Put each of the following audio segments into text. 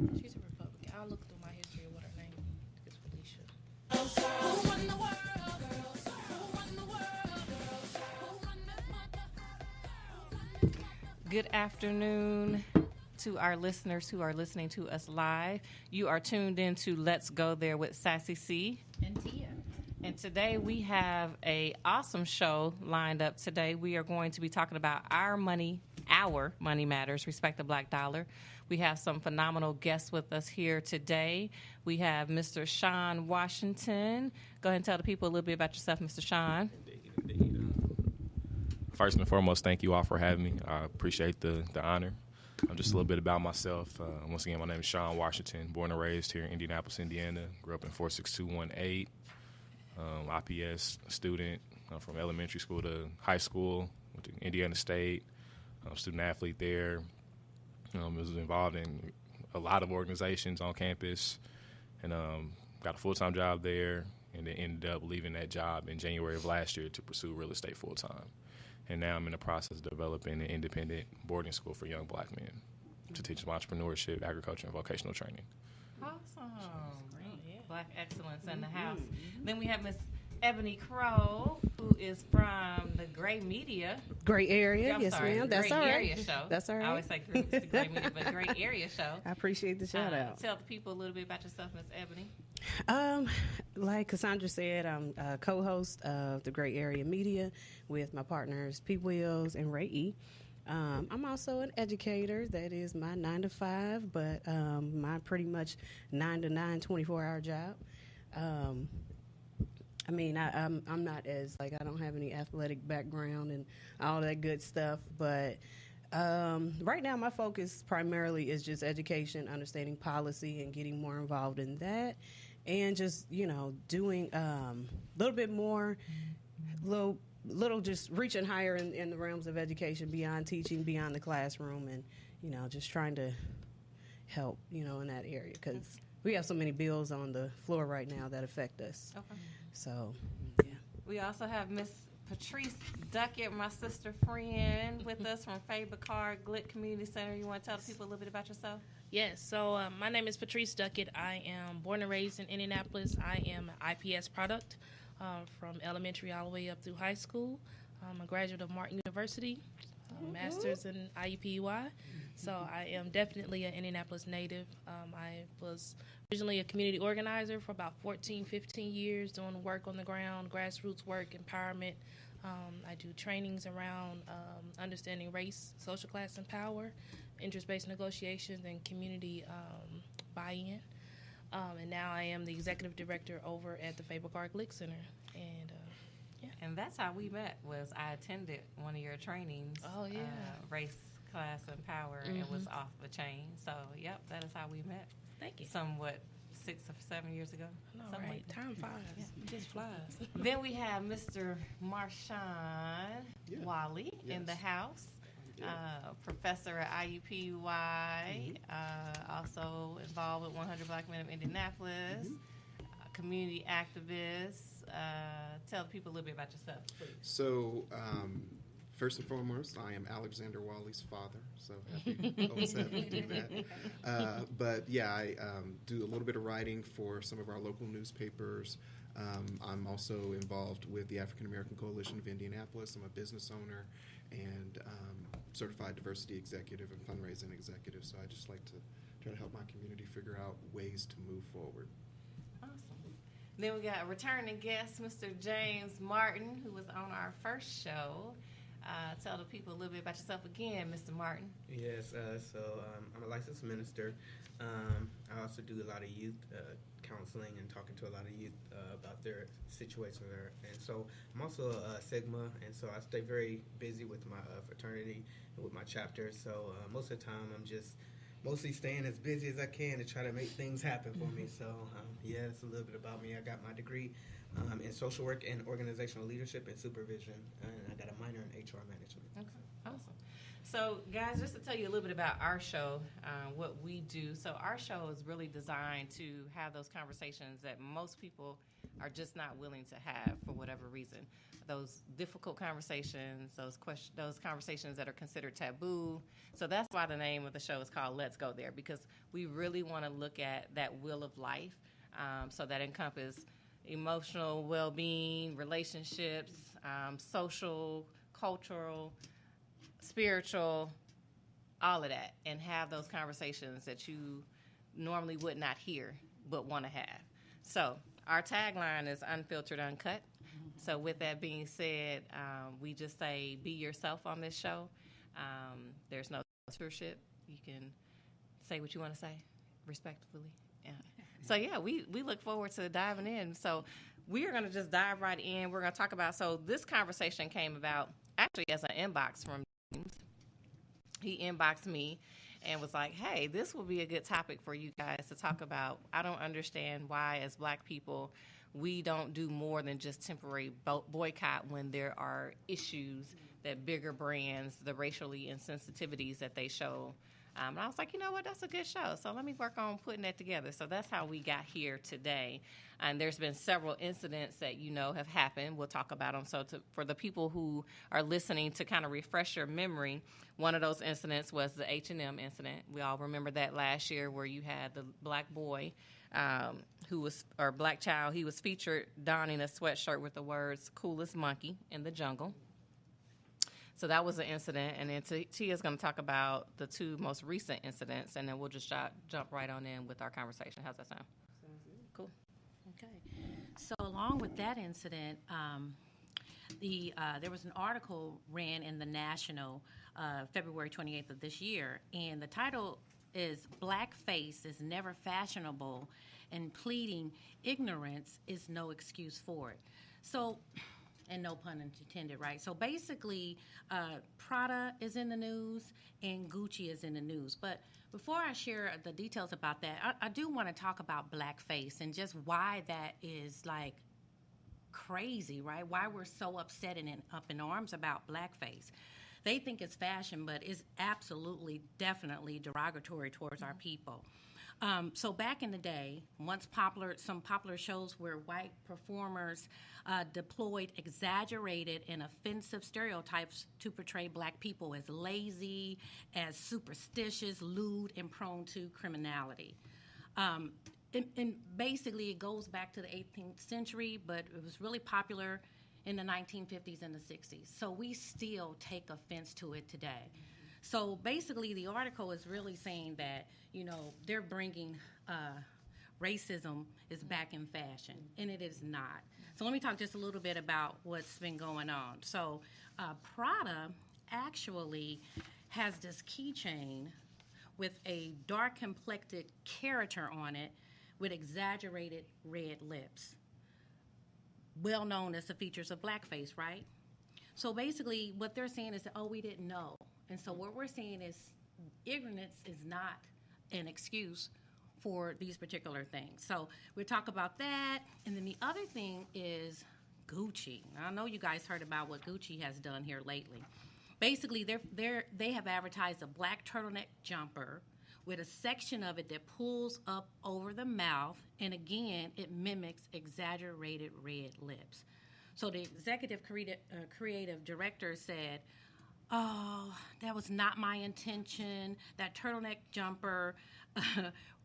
She's a Republican. I'll look through my history of what her name is. Felicia. Good afternoon to our listeners who are listening to us live. You are tuned in to Let's Go There with Sassy C. And Tia. And today we have a awesome show lined up today. We are going to be talking about our money matters, respect the black dollar. We have some phenomenal guests with us here today. We have Mr. Sean Washington. Go ahead and tell the people a little bit about yourself, Mr. Sean. Indeed. First and foremost, thank you all for having me. I appreciate the honor. Just a little bit about myself. Once again, my name is Sean Washington, born and raised here in Indianapolis, Indiana. Grew up in 46218. IPS student from elementary school to high school. Went to Indiana State. Student athlete there. Was involved in a lot of organizations on campus, and got a full-time job there, and then ended up leaving that job in January of last year to pursue real estate full-time. And now I'm in the process of developing an independent boarding school for young black men to teach them entrepreneurship, agriculture, and vocational training. Awesome. Black excellence in the house. Then we have Miss Ebony Crow, who is from the Gray Media. Gray Area, I'm yes, sorry, ma'am. That's Gray all right. Area show. That's all right. I always say the Gray Media, but Gray Area show. I appreciate the shout out. Tell the people a little bit about yourself, Miss Ebony. Like Cassandra said, I'm a co-host of the Gray Area Media with my partners Pete Wills and Ray E. I'm also an educator. That is my 9 to 5, but my pretty much 9 to 9, 24-hour job. I'm not as, I don't have any athletic background and all that good stuff, but right now my focus primarily is just education, understanding policy, and getting more involved in that, and just, doing a little bit more, little just reaching higher in the realms of education, beyond teaching, beyond the classroom, and, just trying to help, in that area, because we have so many bills on the floor right now that affect us. Okay. So, yeah. We also have Miss Patrice Duckett, my sister friend, with us from Faber Card Glick Community Center. You want to tell the people a little bit about yourself? Yes, so my name is Patrice Duckett. I am born and raised in Indianapolis. I am an IPS product from elementary all the way up through high school. I'm a graduate of Martin University, master's in IUPUI. So I am definitely an Indianapolis native. I was originally a community organizer for about 14, 15 years, doing work on the ground, grassroots work, empowerment. I do trainings around understanding race, social class, and power, interest-based negotiations, and community buy-in. And now I am the executive director over at the Faber Card Glick Center. And And that's how we met. Was I attended one of your trainings. Oh, yeah. Race, class, and power. It was off the chain. So, yep, that is how we met. thank you. Somewhat 6 or 7 years ago. No, Something right. like that. Time flies. It just flies. Then we have Mr. Marshawn Wally in the house. Professor at IUPUI, also involved with 100 Black Men of Indianapolis, community activist. Tell the people a little bit about yourself, please. So, first and foremost, I am Alexander Wally's father, so happy always happy to do that. But yeah, I do a little bit of writing for some of our local newspapers. I'm also involved with the African American Coalition of Indianapolis. I'm a business owner and certified diversity executive and fundraising executive. So I just like to try to help my community figure out ways to move forward. Awesome. Then we got a returning guest, Mr. James Martin, who was on our first show. Tell the people a little bit about yourself again, Mr. Martin. Yes, I'm a licensed minister. I also do a lot of youth counseling and talking to a lot of youth about their situation there. And so I'm also a Sigma, and so I stay very busy with my fraternity and with my chapter. So most of the time I'm just mostly staying as busy as I can to try to make things happen for me. So yeah, it's a little bit about me. I got my degree in social work and organizational leadership and supervision, and I got a minor in HR management. Okay, awesome. So, guys, just to tell you a little bit about our show, what we do. So, our show is really designed to have those conversations that most people are just not willing to have for whatever reason. Those difficult conversations, those conversations that are considered taboo. So that's why the name of the show is called Let's Go There, because we really want to look at that wheel of life, so that encompass emotional well-being, relationships, social, cultural, spiritual, all of that, and have those conversations that you normally would not hear but want to have. So our tagline is unfiltered, uncut. So with that being said, we just say be yourself on this show. There's no censorship. You can say what you want to say respectfully. Yeah. So yeah, we look forward to diving in. So we are going to just dive right in. We're going to talk about, so this conversation came about actually as an inbox from James. He inboxed me and was like, hey, this will be a good topic for you guys to talk about. I don't understand why, as Black people, we don't do more than just temporary boycott when there are issues that bigger brands, the racially insensitivities that they show. And I was like, you know what, that's a good show. So let me work on putting that together. So that's how we got here today. And there's been several incidents that have happened. We'll talk about them. So for the people who are listening, to kind of refresh your memory, one of those incidents was the H&M incident. We all remember that last year, where you had the Black boy Black child. He was featured donning a sweatshirt with the words "coolest monkey in the jungle." So that was an incident, and then Tia's going to talk about the two most recent incidents, and then we'll just jump right on in with our conversation. How's that sound? Sounds good. Cool. Okay. So along with that incident, there was an article ran in the National February 28th of this year, and the title is "Blackface is Never Fashionable, and Pleading Ignorance is No Excuse for It." So, and no pun intended, right? So basically, Prada is in the news and Gucci is in the news. But before I share the details about that, I do want to talk about blackface and just why that is like crazy, right? Why we're so upset and up in arms about blackface. They think it's fashion, but it's absolutely, definitely derogatory towards our people. So back in the day, some popular shows where white performers deployed exaggerated and offensive stereotypes to portray Black people as lazy, as superstitious, lewd, and prone to criminality. And basically, it goes back to the 18th century, but it was really popular in the 1950s and the 60s. So we still take offense to it today. So basically, the article is really saying that, they're bringing racism is back in fashion, and it is not. So let me talk just a little bit about what's been going on. So Prada actually has this keychain with a dark-complected character on it with exaggerated red lips, well known as the features of blackface, right? So basically, what they're saying is that, we didn't know. And so what we're saying is ignorance is not an excuse for these particular things. So we'll talk about that. And then the other thing is Gucci. Now, I know you guys heard about what Gucci has done here lately. Basically, they have advertised a black turtleneck jumper with a section of it that pulls up over the mouth, and again, it mimics exaggerated red lips. So the executive creative director said, that was not my intention. That turtleneck jumper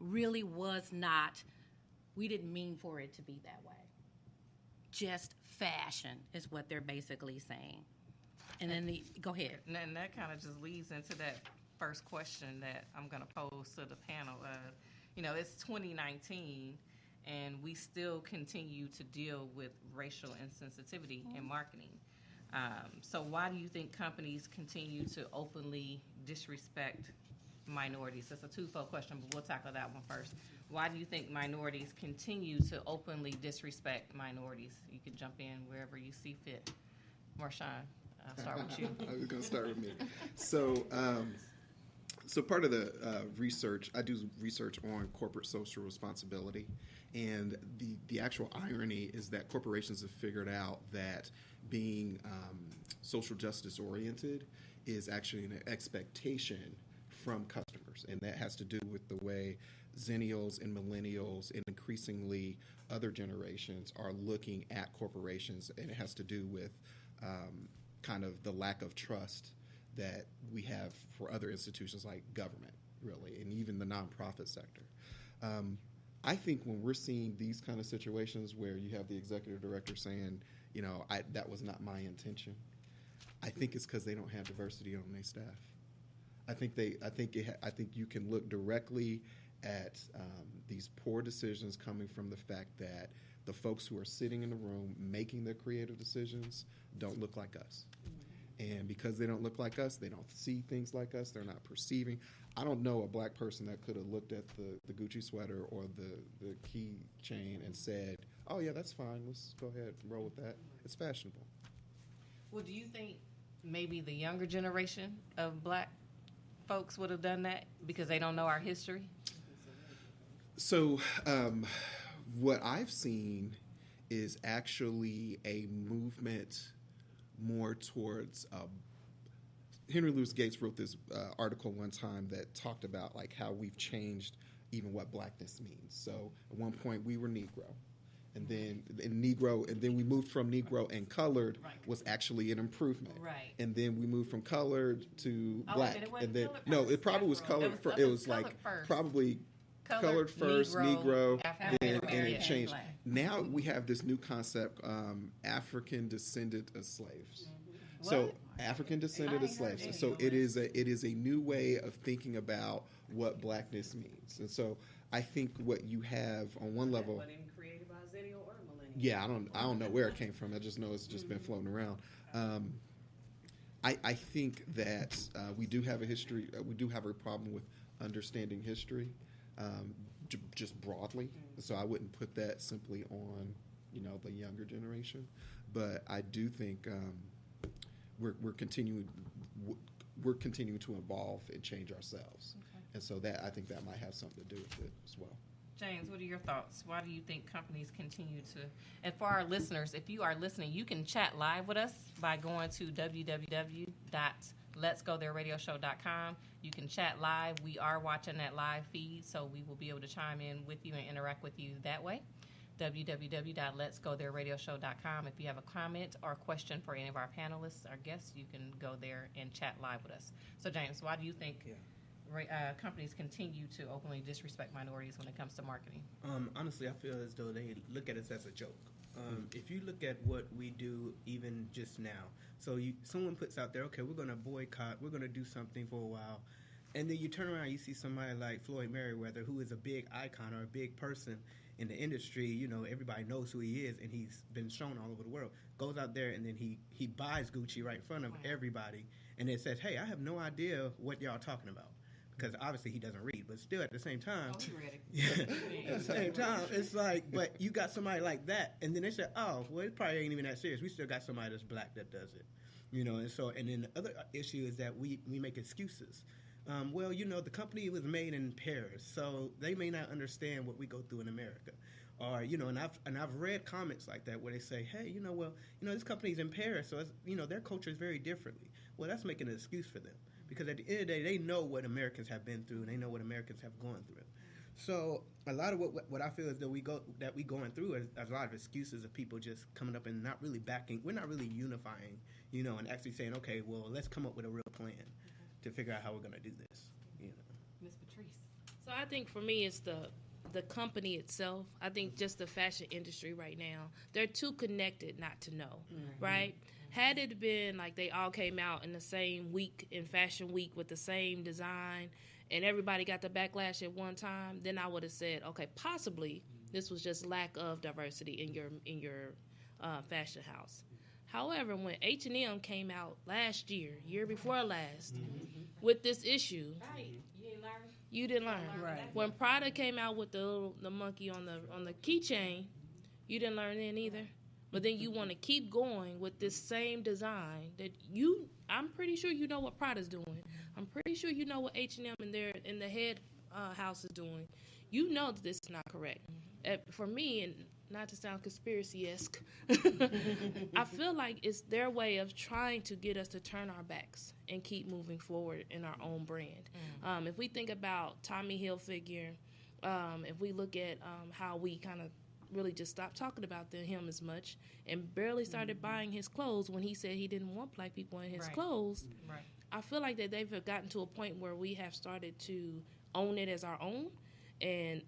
really was not, we didn't mean for it to be that way. Just fashion is what they're basically saying. And then go ahead. And that kind of just leads into that first question that I'm going to pose to the panel. It's 2019, and we still continue to deal with racial insensitivity in marketing. So why do you think companies continue to openly disrespect minorities? That's a twofold question, but we'll tackle that one first. Why do you think minorities continue to openly disrespect minorities? You can jump in wherever you see fit. Marshawn, I'll start with you. I was going to start with me. So part of the research, I do research on corporate social responsibility, and the actual irony is that corporations have figured out that being social justice oriented is actually an expectation from customers, and that has to do with the way Zennials and millennials and increasingly other generations are looking at corporations, and it has to do with kind of the lack of trust that we have for other institutions like government, really, and even the nonprofit sector. I think when we're seeing these kind of situations where you have the executive director saying, that was not my intention, I think it's because they don't have diversity on their staff. I think you can look directly at these poor decisions coming from the fact that the folks who are sitting in the room making their creative decisions don't look like us. And because they don't look like us, they don't see things like us, they're not perceiving. I don't know a black person that could have looked at the Gucci sweater or the key chain and said, oh, yeah, that's fine. Let's go ahead and roll with that. It's fashionable. Well, do you think maybe the younger generation of black folks would have done that because they don't know our history? So what I've seen is actually a movement more towards Henry Louis Gates wrote this article one time that talked about like how we've changed even what blackness means. So at one point we were Negro, and then we moved from Negro, and colored was actually an improvement. Right. And then we moved from colored to black. And then it probably was colored. It was like first. Probably colored first, Negro, and it changed. Black. Now we have this new concept, African descendant of slaves. So African descendant of slaves. So it is a new way of thinking about what blackness means. And so I think what you have on one level. Wasn't even created by Zennial or Millennial. Yeah, I don't know where it came from. I just know it's just been floating around. I think that we do have a history. We do have a problem with understanding history, just broadly. So I wouldn't put that simply on the younger generation, but I do think we're continuing to evolve and change ourselves, and so I think that might have something to do with it as well. James, what are your thoughts? Why do you think companies continue to? And for our listeners, if you are listening, you can chat live with us by going to www.letsgothereadioshow.com. You can chat live. We are watching that live feed, so we will be able to chime in with you and interact with you that way. www.letsgothereadioshow.com. If you have a comment or a question for any of our panelists, our guests, you can go there and chat live with us. So, James, why do you think companies continue to openly disrespect minorities when it comes to marketing? Honestly, I feel as though they look at us as a joke. If you look at what we do even just now, so someone puts out there, okay, we're going to boycott, we're going to do something for a while, and then you turn around, you see somebody like Floyd Mayweather, who is a big icon or a big person in the industry, everybody knows who he is, and he's been shown all over the world, goes out there and then he buys Gucci right in front of everybody, and it says, hey, I have no idea what y'all talking about. Because obviously he doesn't read, but still at the same time, at the same time, it's like, but you got somebody like that, and then they say, oh, well, it probably ain't even that serious. We still got somebody that's black that does it, and then the other issue is that we make excuses. Well, the company was made in Paris, so they may not understand what we go through in America. Or, and I've read comments like that where they say, hey, this company's in Paris, so it's, their culture is very differently. Well, that's making an excuse for them. Because at the end of the day, they know what Americans have been through, and they know what Americans have gone through. So a lot of what I feel is that we going through is a lot of excuses of people just coming up and not really backing. We're not really unifying, and actually saying, okay, well, let's come up with a real plan to figure out how we're going to do this. Ms. Patrice. So I think for me, it's the company itself. I think just the fashion industry right now, they're too connected not to know, right? Had it been like they all came out in the same week, in Fashion Week, with the same design, and everybody got the backlash at one time, then I would have said, okay, possibly this was just lack of diversity in your fashion house. However, when H&M came out year before last, with this issue, you didn't learn. Right. When Prada came out with the monkey on the keychain, you didn't learn then either. But then you want to keep going with this same design that I'm pretty sure you know what Prada's doing. I'm pretty sure you know what H&M in the head house is doing. You know that this is not correct. For me, and not to sound conspiracy-esque, I feel like it's their way of trying to get us to turn our backs and keep moving forward in our own brand. If we think about Tommy Hilfiger, If we look at how we kind of really just stopped talking about him as much and barely started buying his clothes when he said he didn't want black people in his clothes, I feel like that they've gotten to a point where we have started to own it as our own. And